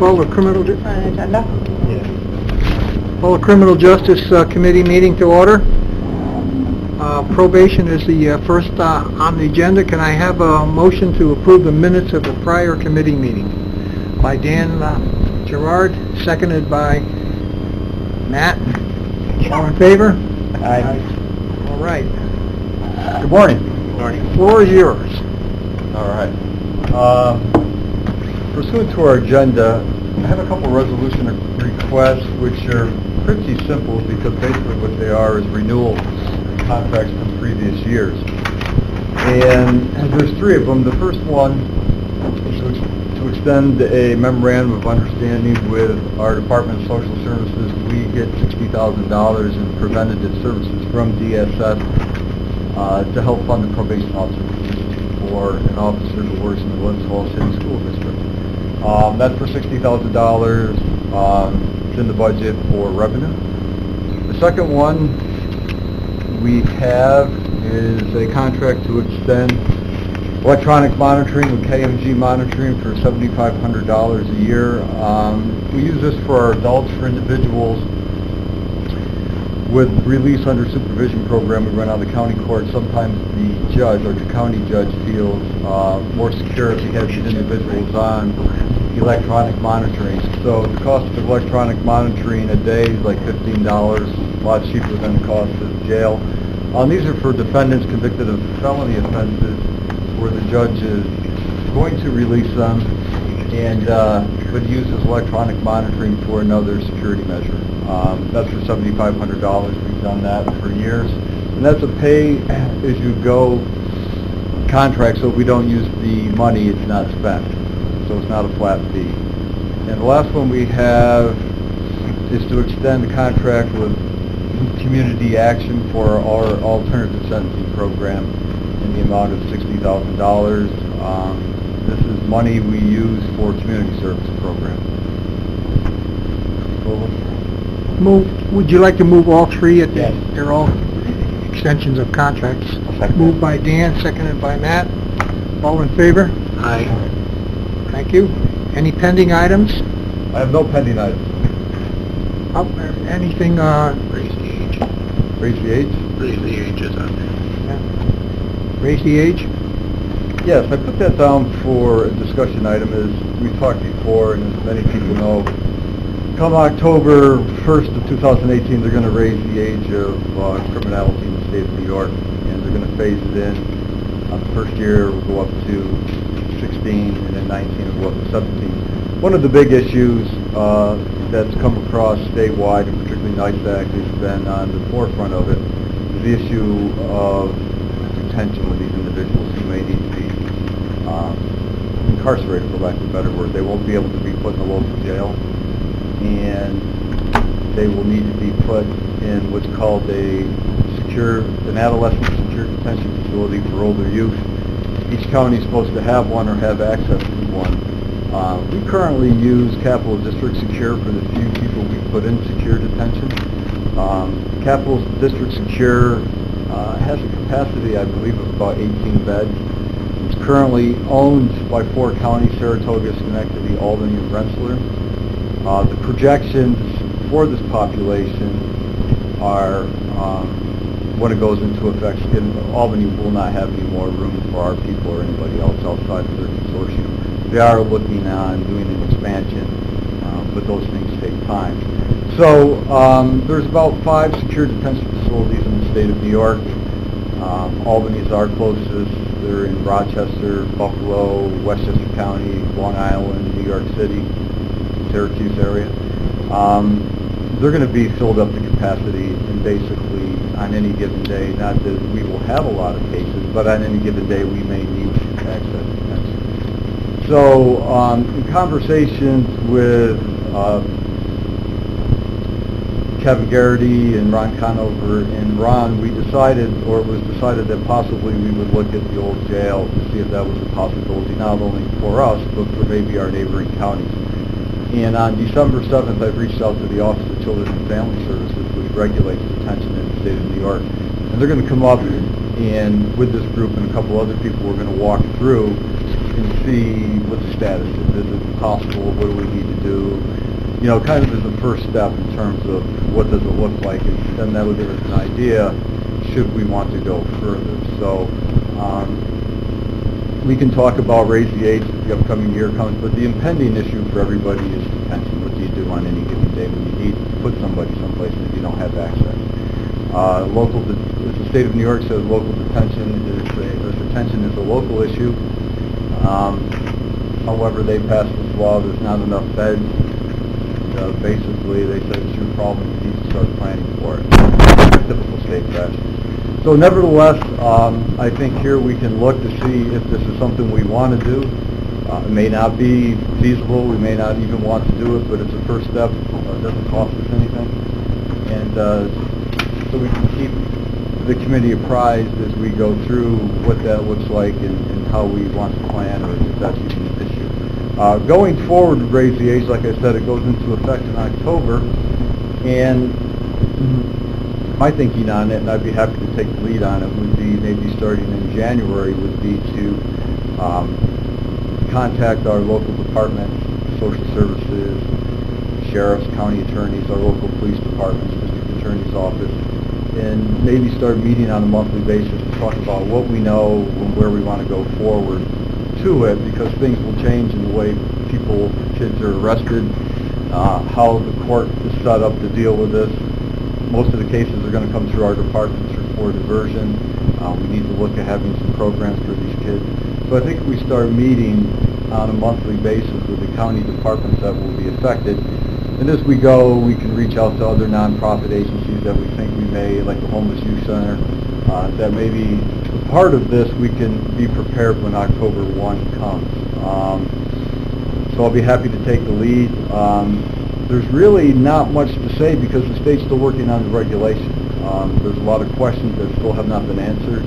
call the criminal agenda. call the Criminal Justice Committee meeting to order. Probation is the first on the agenda. Can I have a motion to approve the minutes of the prior committee meeting? By Dan Gerard, seconded by Matt. All in favor? Aye. All right. Good morning. The floor is yours. All right. Pursuant to our agenda, I have a couple resolution requests which are pretty simple because basically what they are is renewal contracts from previous years. And there's three of them. The first one is to extend a memorandum of understanding with our Department of Social Services. We get $60,000 in preventative services from DSS to help fund the probation officer position for an officer who works in the Glens Falls City School District. That's for $60,000. It's in the budget for revenue. The second one we have is a contract to extend electronic monitoring with KMG Monitoring for $7,500 a year. We use this for our adults, for individuals with release under supervision program we run on the county court. Sometimes the judge, or the county judge, feels more secure if he has these individuals on electronic monitoring. So the cost of electronic monitoring a day is like $15, a lot cheaper than the cost of jail. These are for defendants convicted of felony offenses where the judge is going to release them and but uses electronic monitoring for another security measure. That's for $7,500. We've done that for years. And that's a pay-as-you-go contract, so if we don't use the money, it's not spent. So it's not a flat fee. And the last one we have is to extend the contract with Community Action for our alternative sentencing program in the amount of $60,000. This is money we use for community service program. Would you like to move all three? Yes. They're all extensions of contracts. Moved by Dan, seconded by Matt. All in favor? Aye. Thank you. Any pending items? I have no pending items. Anything, Raise the age. Raise the age? Raise the age is on there. raise the age? Yes, I put that down for a discussion item. As we talked before, and as many people know, come October 1st of 2018, they're going to raise the age of criminality in the state of New York, and they're going to phase it in. The first year will go up to 16, and then 19 will go up to 17. One of the big issues that's come across statewide, and particularly NISAC, has been on the forefront of it, is the issue of detention with these individuals who may need to be incarcerated, for lack of a better word. They won't be able to be put in a local jail, and they will need to be put in what's called an adolescent secure detention facility for older youth. Each county is supposed to have one or have access to one. We currently use Capital District Secure for the few people we put in secure detention. Capital District Secure has a capacity, I believe, of about 18 beds. It's currently owned by 4 counties: Saratoga, Schenectady, Albany, and Rensselaer. The projections for this population are, when it goes into effect, Albany will not have any more room for our people or anybody else outside of their consortium. They are looking on doing an expansion, but those things take time. So there's about 5 secure detention facilities in the state of New York. Albany is our closest. They're in Rochester, Buffalo, Westchester County, Long Island, New York City, Syracuse area. They're going to be filled up to capacity, and basically on any given day, not that we will have a lot of cases, but on any given day we may need access detention. So in conversations with Kevin Garrity and Ron Conover and Ron, it was decided that possibly we would look at the old jail to see if that was a possibility, not only for us, but for maybe our neighboring counties. And on December 7th, I've reached out to the Office of Children and Family Services, which regulates detention in the state of New York. And they're going to come up and with this group and a couple other people, we're going to walk through and see what the status is. Is it possible? What do we need to do? You know, kind of as a first step in terms of what does it look like, and then that will give us an idea should we want to go further. So we can talk about raise the age as the upcoming year comes, but the impending issue for everybody is detention. What do you do on any given day when you need to put somebody someplace that you don't have access? The state of New York says local detention is a local issue. However, they passed this law. There's not enough beds. Basically, they said it's your problem. You need to start planning for it. Typical state practice. So nevertheless, I think here we can look to see if this is something we want to do. It may not be feasible. We may not even want to do it, but it's a first step. It doesn't cost us anything. And so we can keep the committee apprised as we go through what that looks like and how we want to plan, or if that's even an issue. Going forward to raise the age, like I said, it goes into effect in October, and my thinking on it, and I'd be happy to take the lead on it, would be maybe starting in January, would be to contact our local departments, social services, sheriffs, county attorneys, our local police departments, district attorney's office, and maybe start meeting on a monthly basis to talk about what we know and where we want to go forward to it, because things will change in the way kids are arrested, how the court is set up to deal with this. Most of the cases are going to come through our departments for diversion. We need to look at having some programs for these kids. So I think if we start meeting on a monthly basis with the county departments that will be affected, and as we go, we can reach out to other nonprofit agencies that we think we may, like the Homeless Youth Center, that maybe part of this we can be prepared when October 1 comes. So I'll be happy to take the lead. There's really not much to say because the state's still working on the regulation. There's a lot of questions that still have not been answered.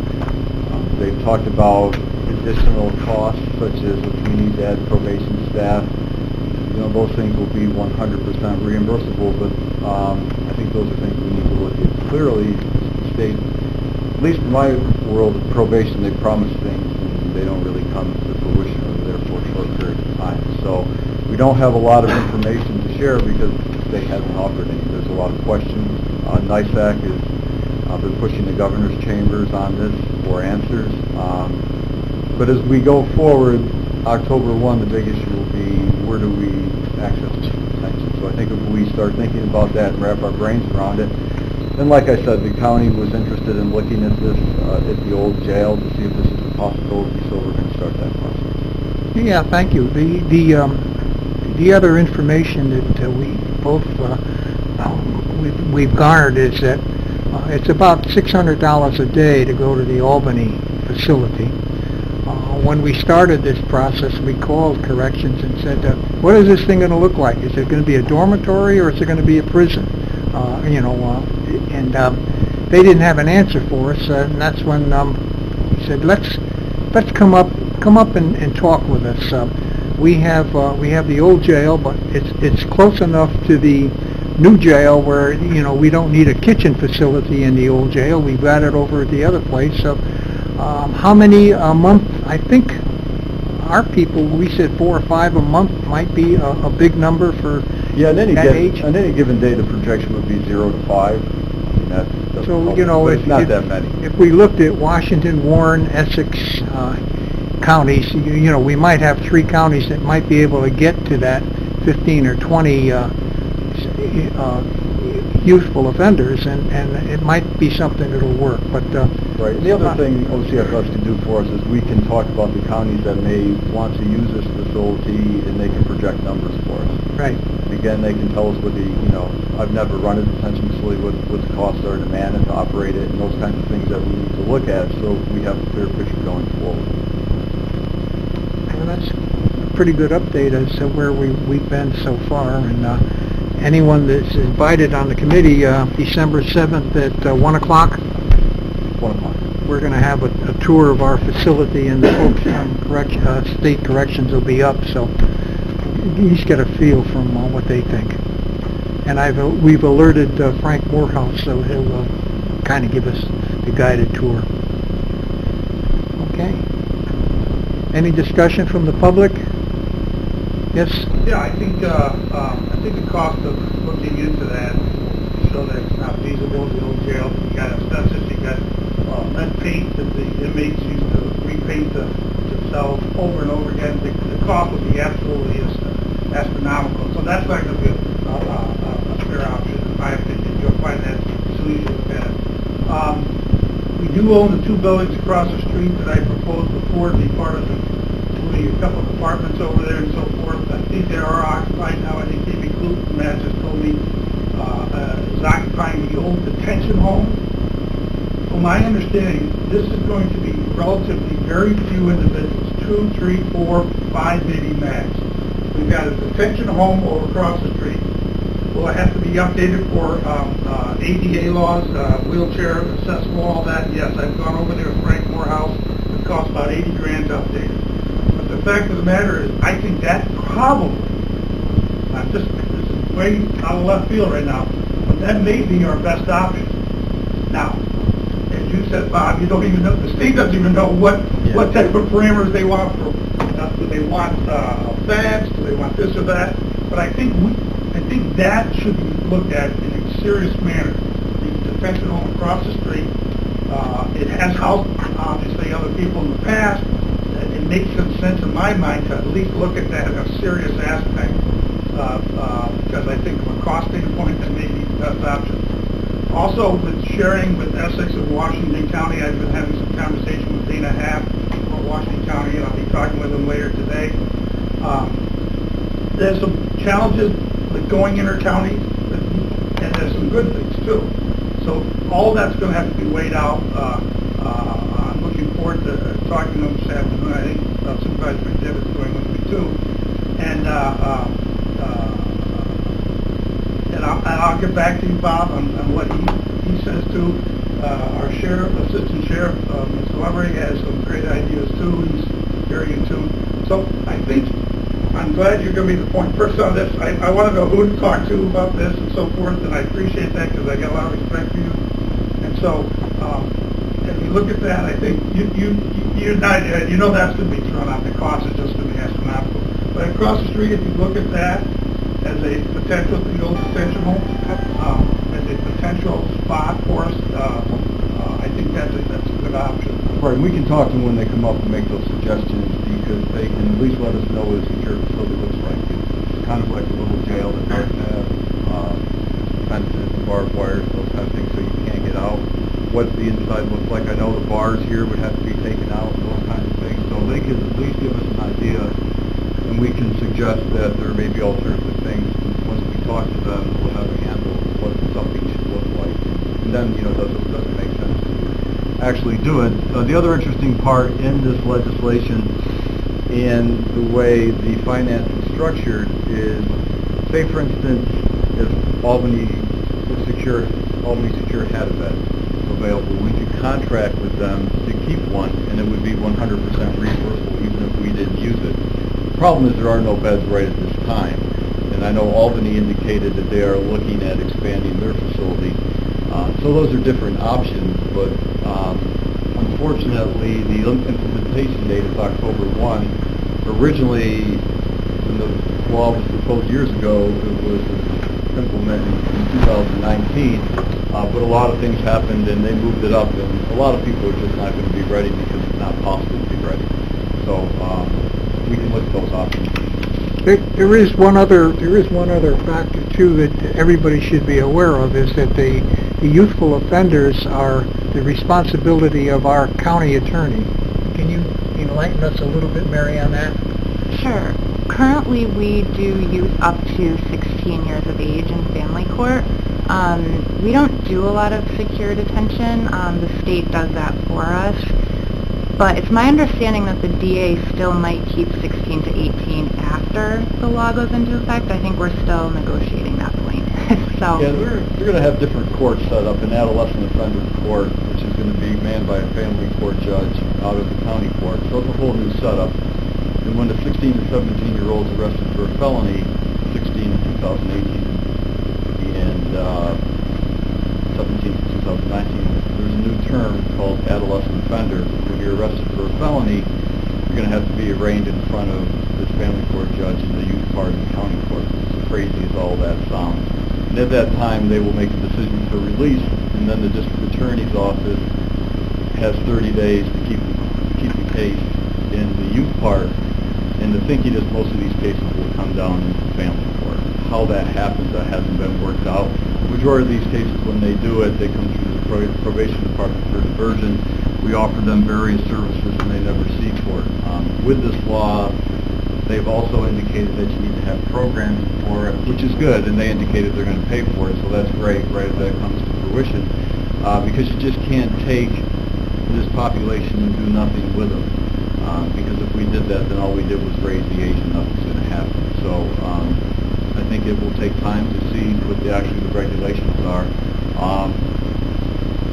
They've talked about additional costs, such as if we need to add probation staff. You know, those things will be 100% reimbursable, but I think those are things we need to look at. Clearly, the state, at least in my world of probation, they promise things and they don't really come to fruition, or they're for a short period of time. So we don't have a lot of information to share because the state hasn't offered any. There's a lot of questions. NYSAC has been pushing the governor's chambers on this for answers. But as we go forward, October 1, the big issue will be where do we access detention. So I think if we start thinking about that and wrap our brains around it, then like I said, the county was interested in looking at this at the old jail to see if this is a possibility, so we're going to start that process. Yeah, thank you. The other information that we both we've garnered is that it's about $600 a day to go to the Albany facility. When we started this process, we called corrections and said, what is this thing going to look like? Is it going to be a dormitory or is it going to be a prison? And they didn't have an answer for us, and that's when he said, let's come up and talk with us. We have the old jail, but it's close enough to the new jail where we don't need a kitchen facility in the old jail. We've got it over at the other place. So how many a month? I think our people, we said 4 or 5 a month might be a big number for on any given day the projection would be 0 to 5. I mean, that's so it's not that many. If we looked at Washington, Warren, Essex counties, we might have 3 counties that might be able to get to that 15 or 20 youthful offenders, and it might be something that'll work. But right. And the other thing OCFS can do for us is we can talk about the counties that may want to use this facility, and they can project numbers for us. Right. Again, they can tell us what I've never run a detention facility, what the costs are to man it, to operate it, and those kinds of things that we need to look at so we have a clear picture going forward. Well, that's a pretty good update as to where we've been so far, and anyone that's invited on the committee, December 7th at 1 o'clock, 1 o'clock. we're going to have a tour of our facility, and the folks from state corrections will be up, so he's got a feel from what they think. And we've alerted Frank Morehouse, so he'll kind of give us the guided tour. Okay. Any discussion from the public? Yes? Yeah, I think the cost of looking into that will show that it's not feasible. The old jail, you got asbestos, you got lead paint that the inmates used to repaint themselves over and over again. The cost would be absolutely astronomical. So that's not going to be a fair option, in my opinion. You'll find that solution with that. We do own the 2 buildings across the street that I proposed before to be part of including a couple of apartments over there and so forth. I think they are occupied now. I think David Klug, Matt just told me, is occupying the old detention home. From my understanding, this is going to be relatively very few individuals, 2, 3, 4, 5 maybe max. We've got a detention home over across the street. Will it have to be updated for ADA laws, wheelchair accessible, all that? Yes, I've gone over there with Frank Morehouse. It costs about 80 grand to update it. But the fact of the matter is, I think that probably, this is way out of left field right now, but that may be our best option. Now, as you said, Bob, you don't even know, the state doesn't even know what type of parameters they want for, do they want a fence, do they want this or that? But I think that should be looked at in a serious manner. The detention home across the street, it has housed, obviously, other people in the past. It makes some sense in my mind to at least look at that in a serious aspect, because I think from a cost standpoint, that may be the best option. Also, with sharing with Essex and Washington County, I've been having some conversation with Dana Haff from Washington County, and I'll be talking with them later today. There's some challenges with going inter-county, and there's some good things too. So all that's going to have to be weighed out. I'm looking forward to talking to them this afternoon. I think Supervisor McDevitt is going with me too. And I'll get back to you, Bob, on what he says too. Our sheriff, assistant sheriff, Mr. Levery, has some great ideas too. He's very in tune. So I think I'm glad you're going to be the point person on this. I want to know who to talk to about this and so forth, and I appreciate that because I got a lot of respect for you. And so, if you look at that, I think you're not, you know that's going to be thrown out. The cost is just going to be astronomical. But across the street, if you look at that as a potential, the old detention home, as a potential spot for us, I think that's a good option. Right, and we can talk to them when they come up and make those suggestions, because they can at least let us know what a secure facility looks like. It's kind of like a little jail that doesn't have fences, barbed wires, those kind of things, so you can't get out. What the inside looks like, I know the bars here would have to be taken out, those kinds of things, so they can at least give us an idea, and we can suggest that there may be alternative things. Once we talk to them, we'll have a handle of what something should look like, and then, does it make sense to actually do it. The other interesting part in this legislation and the way the finance is structured is, say for instance, if Albany Secure had a bed available, we could contract with them to keep one, and it would be 100% reimbursable even if we didn't use it. The problem is there are no beds right at this time, and I know Albany indicated that they are looking at expanding their facility. So those are different options, but unfortunately the implementation date is October 1. Originally, when the law was proposed years ago, it was implemented in 2019, but a lot of things happened and they moved it up, and a lot of people are just not going to be ready because it's not possible to be ready. So we can look at those options. There is one other factor too that everybody should be aware of, is that the youthful offenders are the responsibility of our county attorney. Can you enlighten us a little bit, Mary, on that? Sure. Currently, we do youth up to 16 years of age in family court. We don't do a lot of secure detention. The state does that for us. But it's my understanding that the DA still might keep 16 to 18 after the law goes into effect. I think we're still negotiating that point. So. Yeah, we're going to have different courts set up, an adolescent offender court, which is going to be manned by a family court judge out of the county court. So it's a whole new setup. And when a 16 to 17-year-old is arrested for a felony, 16 in 2018 and 17 in 2019, there's a new term called adolescent offender. When you're arrested for a felony, going to have to be arraigned in front of this family court judge and the youth part of the county court. As crazy as all that sounds. And at that time, they will make a decision for release, and then the district attorney's office has 30 days to keep the case in the youth part. And the thinking is most of these cases will come down into family court. How that happens, that hasn't been worked out. The majority of these cases, when they do it, they come through the probation department for diversion. We offer them various services, and they never seek for it. With this law, they've also indicated that you need to have programming for it, which is good, and they indicated they're going to pay for it, so that's great, right as that comes to fruition, because you just can't take this population and do nothing with them. Because if we did that, then all we did was raise the age and nothing's going to happen. So I think it will take time to see what the regulations are.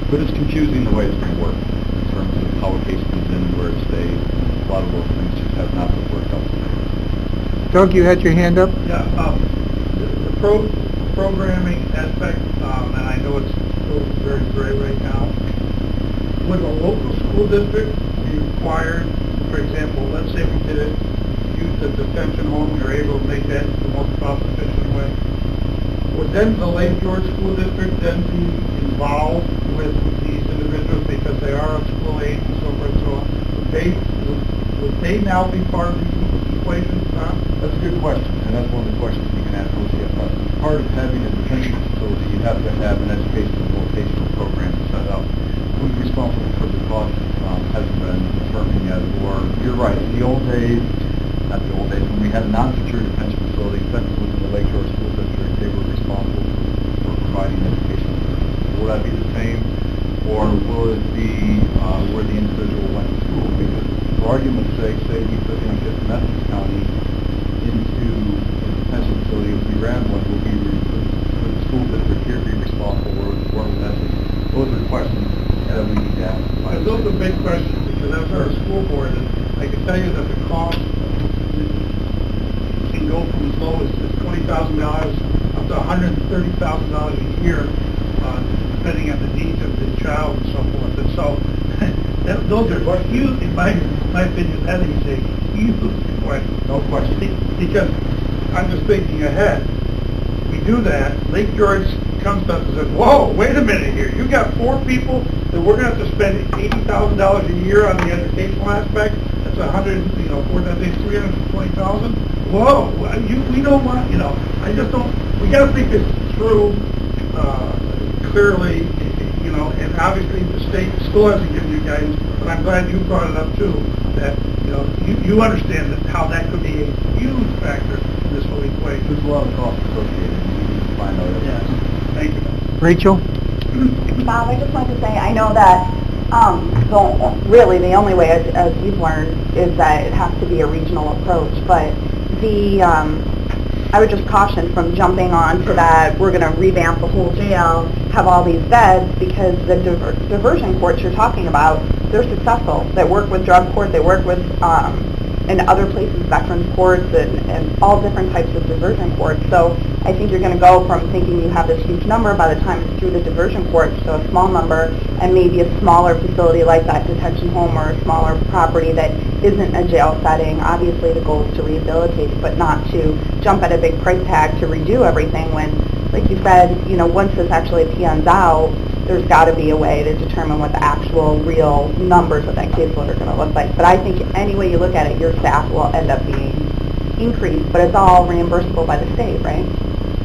But it's confusing the way it's going to work in terms of how a case comes in and where it stays. A lot of those things just have not been worked out today. Doug, you had your hand up? Yeah, the programming aspect, and I know it's still very gray right now. Would a local school district be required, for example, let's say we did it, use the detention home, we were able to make that the most cost-efficient way. Would then the Lake George School District then be involved with these individuals because they are of school age and so forth and so on? Would they now be part of the equation, Tom? That's a good question, and that's one of the questions we can ask OCFS. Part of having a detention facility, you have to have an educational and vocational program set up. Who's responsible for the cost hasn't been determined yet. Or, you're right, in the old days, not the old days, when we had a non-secure detention facility, except within the Lake Shore School District, they were responsible for providing education. Will that be the same, or will it be where the individual went to school? Because for argument's sake, say we took in Fifth Methodist County into a detention facility, if we ran one, would the school district here be responsible, or would that be? Those are questions that we need to ask. Those are big questions, because as our school board, and I can tell you that the cost can go from as low as $20,000 up to $130,000 a year, depending on the needs of the child and so forth. And so, those are huge, in my opinion, that is a huge question. No question. Because I'm just thinking ahead. We do that, Lake George comes to us and says, whoa, wait a minute here, you got 4 people that we're going to have to spend $80,000 a year on the educational aspect. That's 320,000. Whoa, we don't want, I just don't. We got to think this through clearly, and obviously the state still hasn't given you guidance. But I'm glad you brought it up too. That you understand that how that could be a huge factor in this whole equation. There's a lot of costs associated. We need to find out. Yes. Thank you. Rachel? Bob, I just wanted to say, I know that really the only way, as you've learned, is that it has to be a regional approach. But I would just caution from jumping on to that, we're going to revamp the whole jail, have all these beds, because the diversion courts you're talking about, they're successful. They work with drug court, they work with, in other places, veterans courts, and all different types of diversion courts. So I think you're going to go from thinking you have this huge number by the time it's through the diversion courts to a small number, and maybe a smaller facility like that detention home or a smaller property that isn't a jail setting. Obviously the goal is to rehabilitate, but not to jump at a big price tag to redo everything when, like you said, once this actually pans out, there's got to be a way to determine what the actual real numbers of that caseload are going to look like. But I think any way you look at it, your staff will end up being increased, but it's all reimbursable by the state, right?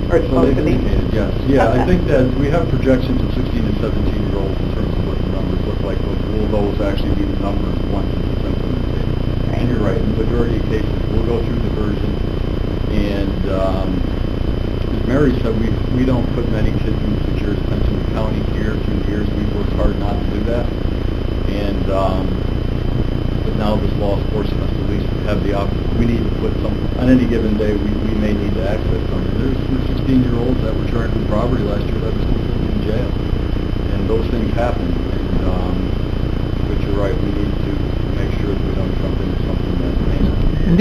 Or it's supposed to be? Yes. Yeah, Okay. I think that we have projections of 16 to 17-year-olds in terms of what the numbers look like. Will those actually be the numbers once it's implemented? Right. And you're right, in the majority of cases, we'll go through diversion, and as Mary said, we don't put many kids in secure detention in the county here. Through the years, we've worked hard not to do that, and but now this law is forcing us to at least have the option. We need to put some, on any given day, we may need to access some. There's 16-year-olds that were charged with robbery last year that were still in jail, and those things happen. And but you're right, we need to make sure that we don't jump into something that's heinous. And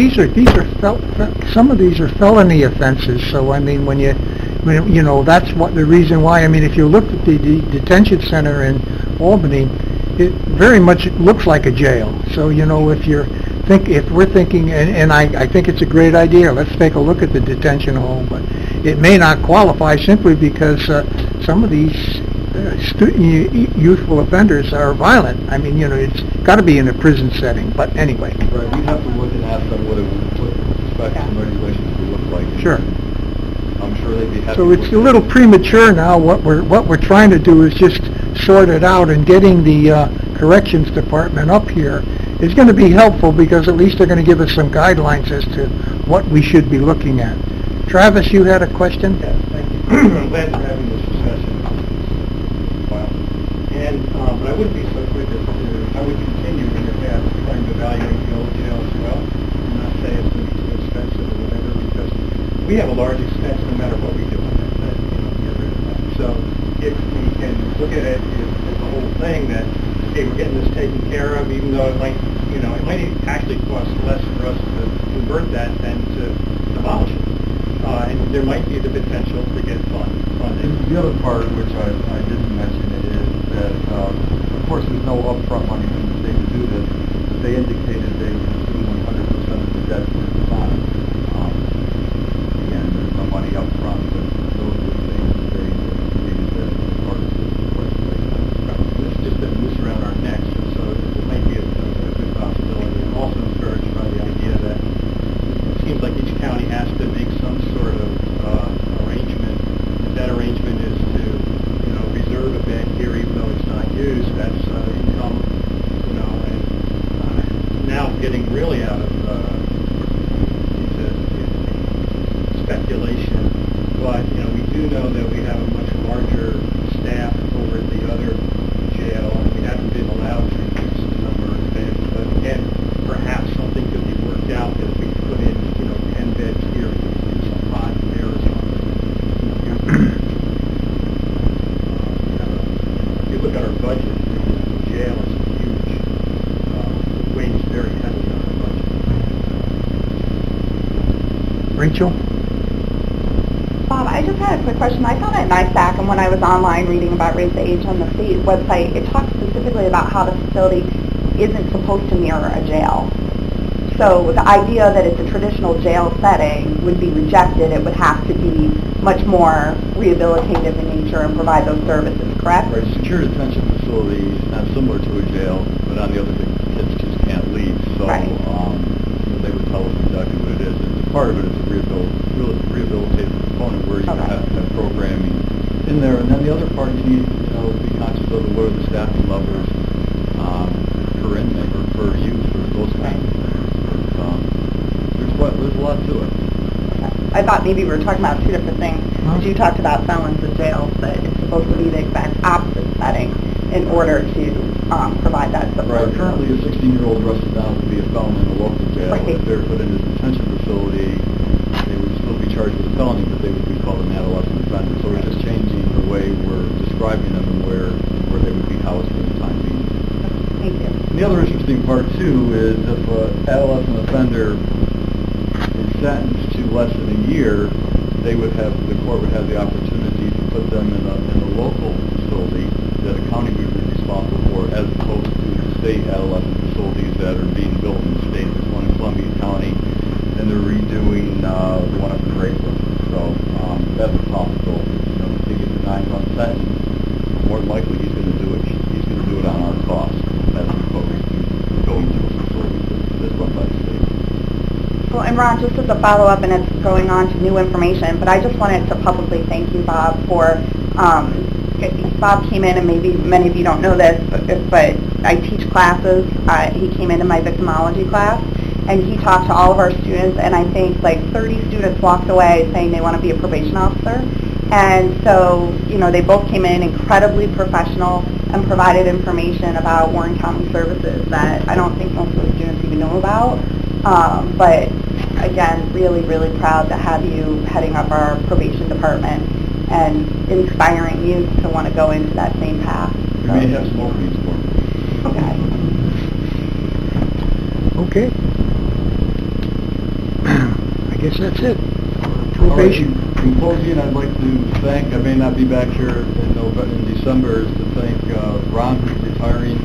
some of these are felony offenses, so I mean, that's what the reason why. I mean, if you looked at the detention center in Albany, it very much looks like a jail. So, if you're think if we're thinking, and I think it's a great idea, let's take a look at the detention home, but it may not qualify simply because some of these youthful offenders are violent. I mean, it's got to be in a prison setting, but anyway. Right, we'd have to look and ask them what specs and regulations would look like. Sure. I'm sure they'd be happy. So it's a little premature now. What we're trying to do is just sort it out, and getting the corrections department up here is going to be helpful, because at least they're going to give us some guidelines as to what we should be looking at. Travis, you had a question? Yes, thank you. I'm glad we're having this discussion. Wow. And, but I wouldn't be so quick as to, I would continue in your path of trying to evaluate the old jail as well, and not say it's going to be too expensive or whatever, because we have a large expense no matter what we do on that, get rid of that. So if we can look at it as the whole thing that, okay, we're getting this taken care of, even though it might actually cost less for us to convert that than to abolish it. And there might be the potential to get funding. And the other part, which I didn't mention, it is that, of course, there's no upfront money from the state to do this. They indicated they would assume 100% of the debt for the bond. Again, there's no money upfront, but those are the things that they indicated that as part of this legislation. It's just been loose around our necks, and so it might be a good possibility. I'm also encouraged by the idea that it seems like each county has to make some sort of arrangement. If that arrangement is to, reserve a bed here even though it's not used, that's income, and now getting really out of into speculation. But, we do know that we have a much larger staff over at the other jail, and we haven't been allowed to reduce the number of beds. But again, perhaps something could be worked out that we could put in, 10 beds here, we could do some 5 there or something. If you look at our budget, the jail is huge. It weighs very heavily on our budget. Rachel? Bob, I just had a quick question. I found it nice back, and when I was online reading about Raise the Age on the state website, it talks specifically about how the facility isn't supposed to mirror a jail. So the idea that it's a traditional jail setting would be rejected. It would have to be much more rehabilitative in nature and provide those services, correct? Right, secure detention facility is not similar to a jail, but on the other hand, kids just can't leave. So Right. They would tell us exactly what it is. And part of it is a rehabilitative component where you Okay. have to have programming in there. And then the other part, you need to be conscious of what are the staffing levels per inmate or per youth or those kinds of things. But, there's a lot to it. I thought maybe we were talking about two different things. Huh? You talked about felons in jails, but it's supposed to be the exact opposite setting in order to provide that support. Right, currently a 16-year-old arrested now would be a felon in a local jail. Right. If they're put in a detention facility, they would still be charged with a felony, but they would be called an adolescent offender. So we're just changing the way we're describing them and where they would be housed for the time being. Thank you. And the other interesting part, too, is if an adolescent offender is sentenced to less than a year, the court would have the opportunity to put them in a local facility that a county would be responsible for, as opposed to the state adolescent facilities that are being built in the state. There's one in Columbia County, and they're redoing the one up in Rayford. So that's a possibility. If he gets a 9-month sentence, more than likely he's going to do it. He's going to do it on our cost, as opposed to going to a facility that's run by the state. Well, and Ron, just as a follow-up, and it's going on to new information, but I just wanted to publicly thank you, Bob, for, Bob came in, and maybe many of you don't know this, but I teach classes. He came into my victimology class, and he talked to all of our students, and I think like 30 students walked away saying they want to be a probation officer. And so, they both came in incredibly professional and provided information about Warren County services that I don't think most of the students even know about. But again, really, really proud to have you heading up our probation department and inspiring youth to want to go into that same path. We may have some openings for him. Okay. Okay. I guess that's it. All right, Probation. in closing, I'd like to thank, I may not be back here in December, is to thank Ron, who's retiring,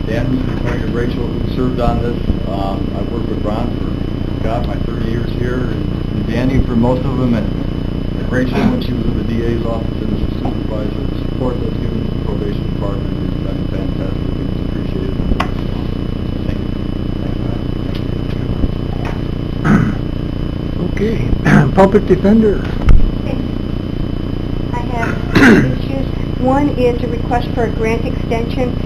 Dan, who's retiring, and Rachel, who served on this I've worked with Ron for, my 30 years here, and Danny for most of them, and Rachel when she was in the DA's office and as a supervisor. The support that's given to the probation department has been fantastic and it's appreciated. Okay, public defender. I have two issues. One is a request for a grant extension.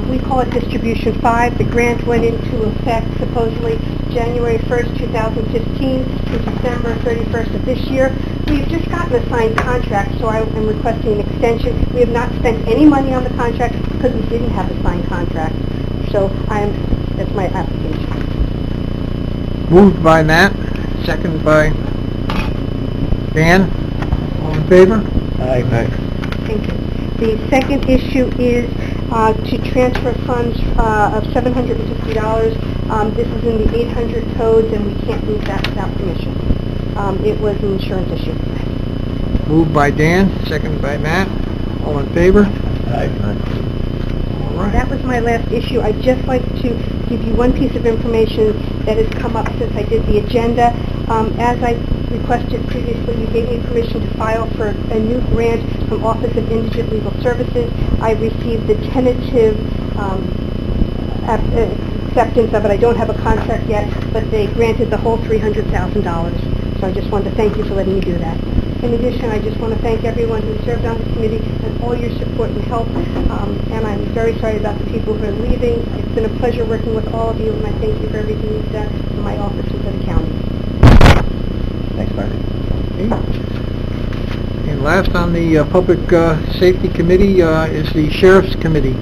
We call it Distribution 5. The grant went into effect supposedly January 1st, 2015 to December 31st of this year. We've just gotten a signed contract, so I am requesting an extension. We have not spent any money on the contract because we didn't have a signed contract. So that's my application. Moved by Matt, seconded by Dan. All in favor? Thank you. The second issue is to transfer funds of $750. This is in the 800 codes, and we can't move that without permission. It was an insurance issue. Moved by Dan, seconded by Matt. All in favor? All right. That was my last issue. I'd just like to give you one piece of information that has come up since I did the agenda. As I requested previously, you gave me permission to file for a new grant from Office of Indigent Legal Services. I received the tentative acceptance of it. I don't have a contract yet, but they granted the whole $300,000. So I just wanted to thank you for letting me do that. In addition, I just want to thank everyone who served on the committee and all your support and help. And I'm very sorry about the people who are leaving. It's been a pleasure working with all of you, and I thank you for everything you've done for my office and for the county. Thanks, Marty. And last on the Public Safety Committee is the Sheriff's Committee.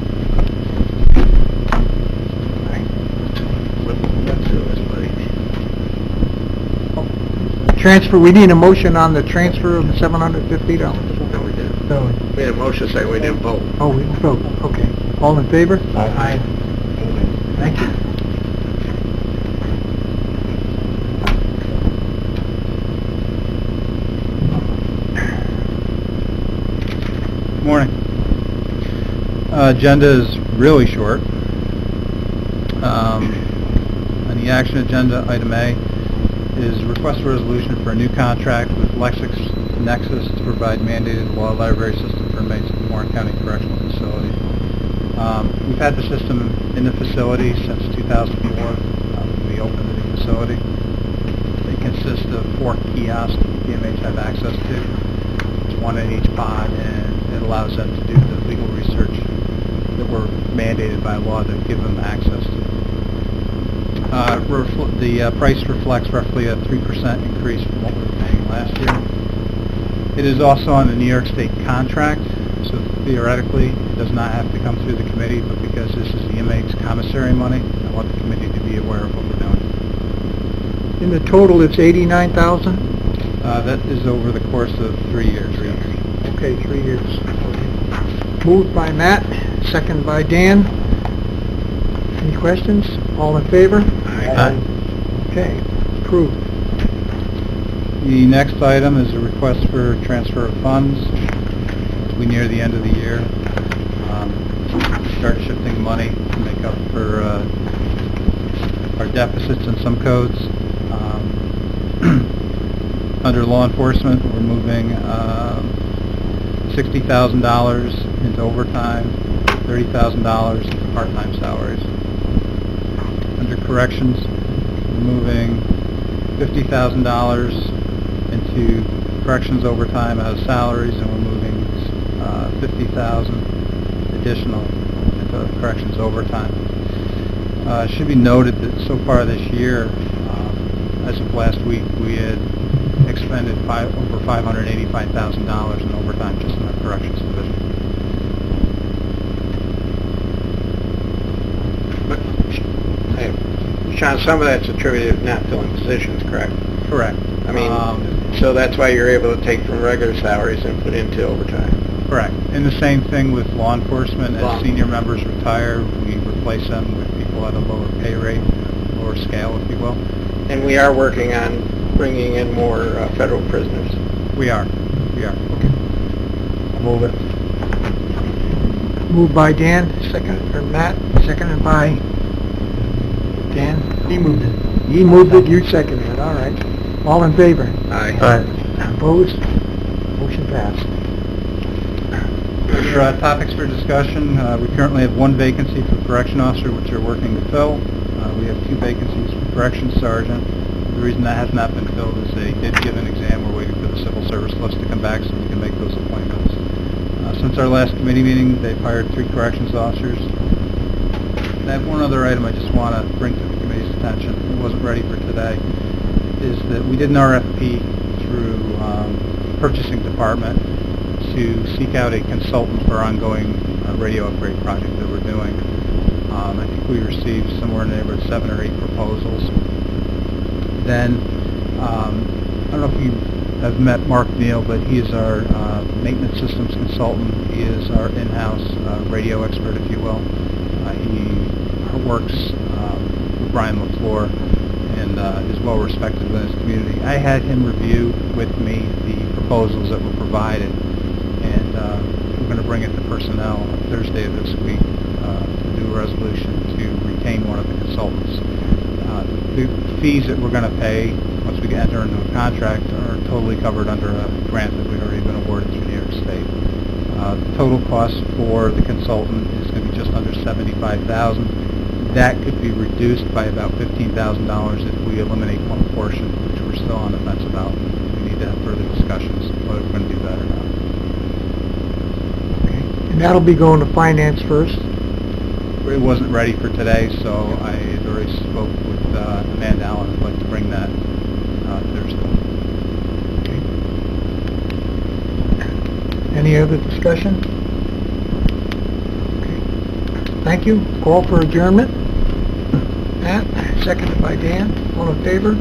Transfer, we need a motion on the transfer of the $750. No, we didn't. No. We had a motion saying we didn't vote. Oh, we didn't vote, okay. All in favor? Aye. Thank you. Morning. Agenda is really short. On the action agenda, item A is request for resolution for a new contract with LexisNexis to provide mandated law library system for inmates at the Warren County Correctional Facility. We've had the system in the facility since 2004 when we opened the new facility. They consist of 4 kiosks that the inmates have access to. There's one in each pod, and it allows them to do the legal research that we're mandated by law to give them access to. The price reflects roughly a 3% increase from what we were paying last year. It is also on the New York State contract, so theoretically it does not have to come through the committee, but because this is the inmates' commissary money, I want the committee to be aware of what we're doing. In the total, it's $89,000? That is over the course of 3 years. Okay, 3 years. Okay. Moved by Matt, second by Dan. Any questions? All in favor? Aye. Okay, approved. The next item is a request for transfer of funds. As we near the end of the year, start shifting money to make up for our deficits in some codes. Under law enforcement, we're moving $60,000 into overtime, $30,000 into part-time salaries. Under corrections, we're moving $50,000 into corrections overtime out of salaries, and we're moving $50,000 additional into corrections overtime. It should be noted that so far this year, as of last week, we had expended over $585,000 in overtime just in our corrections division. Hey, Sean, some of that's attributed to not filling positions, correct? Correct. I mean, so that's why you're able to take from regular salaries and put into overtime. Correct. And the same thing with law enforcement. As senior members retire, we replace them with people at a lower pay rate, lower scale, if you will. And we are working on bringing in more federal prisoners. We are. Okay. I'll move it. Moved by Dan, second, or Matt, seconded by Dan. He moved it. He moved it, you seconded it, all right. All in favor? Aye. Opposed? Motion passed. Under topics for discussion, we currently have one vacancy for correction officer, which we're working to fill. We have two vacancies for correction sergeant. The reason that has not been filled is they did give an exam. We're waiting for the civil service list to come back so we can make those appointments. Since our last committee meeting, they've hired 3 corrections officers. And I have one other item I just want to bring to the committee's attention. It wasn't ready for today. Is that we did an RFP through purchasing department to seek out a consultant for ongoing radio upgrade project that we're doing. I think we received somewhere in the neighborhood of 7 or 8 proposals. Then, I don't know if you have met Mark Neal, but he is our maintenance systems consultant. He is our in-house radio expert, if you will. He works with Brian LaFleur and is well respected within his community. I had him review with me the proposals that were provided, and we're going to bring it to personnel on Thursday of this week to do a resolution to retain one of the consultants. The fees that we're going to pay once we enter into a contract are totally covered under a grant that we've already been awarded through New York State. The total cost for the consultant is going to be just under $75,000. That could be reduced by about $15,000 if we eliminate one portion, which we're still on the fence about. We need to have further discussions whether we're going to do that or not. Okay. And that'll be going to finance first. It wasn't ready for today, so I had already spoke with Amanda Allen. I'd like to bring that Thursday. Okay. Any other discussion? Okay. Thank you. Call for adjournment. Matt, seconded by Dan. All in favor?